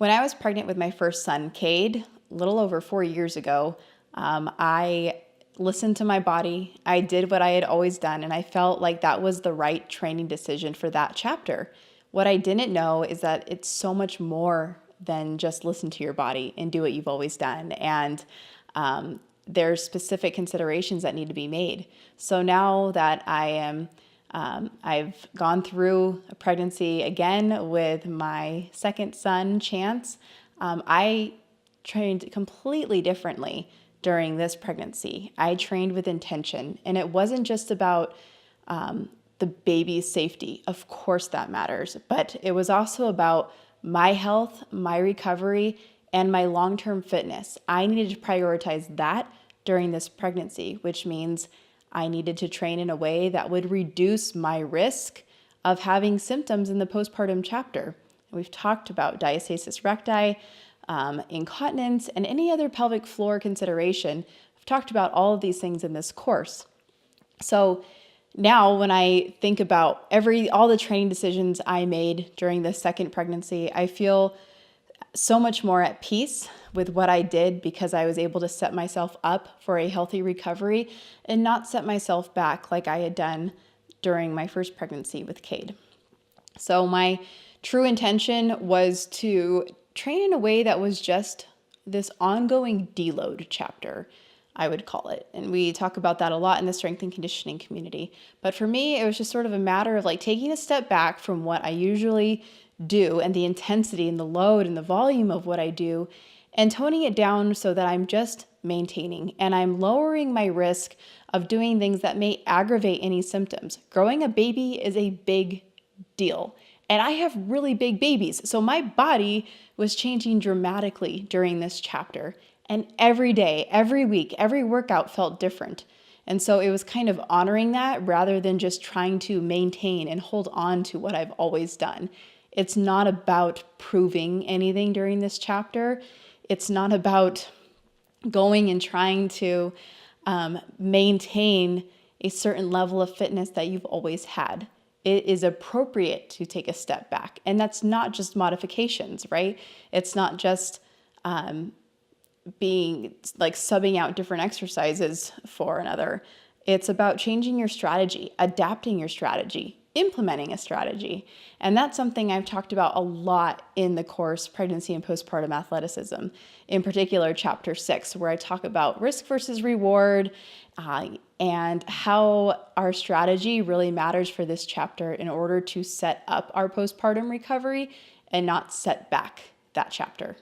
When I was pregnant with my first son, Cade, a little over 4 years ago, I listened to my body. I did what I had always done, and I felt like that was the right training decision for that chapter. What I didn't know is that it's so much more than just listen to your body and do what you've always done. And there's specific considerations that need to be made. So now that I've gone through a pregnancy again with my second son, Chance. I trained completely differently during this pregnancy. I trained with intention, and it wasn't just about the baby's safety. Of course, that matters, but it was also about my health, my recovery, and my long-term fitness. I needed to prioritize that during this pregnancy, which means I needed to train in a way that would reduce my risk of having symptoms in the postpartum chapter. We've talked about diastasis recti, incontinence, and any other pelvic floor consideration. I've talked about all of these things in this course. So now when I think about all the training decisions I made during the second pregnancy, I feel so much more at peace with what I did because I was able to set myself up for a healthy recovery and not set myself back like I had done during my first pregnancy with Cade. So my true intention was to train in a way that was just this ongoing deload chapter, I would call it. And we talk about that a lot in the strength and conditioning community. But for me, it was just sort of a matter of like taking a step back from what I usually do and the intensity and the load and the volume of what I do and toning it down so that I'm just maintaining and I'm lowering my risk of doing things that may aggravate any symptoms. Growing a baby is a big deal. And I have really big babies. So my body was changing dramatically during this chapter. And every day, every week, every workout felt different. And so it was kind of honoring that rather than just trying to maintain and hold on to what I've always done. It's not about proving anything during this chapter. It's not about going and trying to maintain a certain level of fitness that you've always had. It is appropriate to take a step back. And that's not just modifications, right? It's not just being like subbing out different exercises for another. It's about changing your strategy, adapting your strategy, implementing a strategy. And that's something I've talked about a lot in the course, Pregnancy and Postpartum Athleticism, in particular, Chapter 6, where I talk about risk versus reward and how our strategy really matters for this chapter in order to set up our postpartum recovery and not set back that chapter.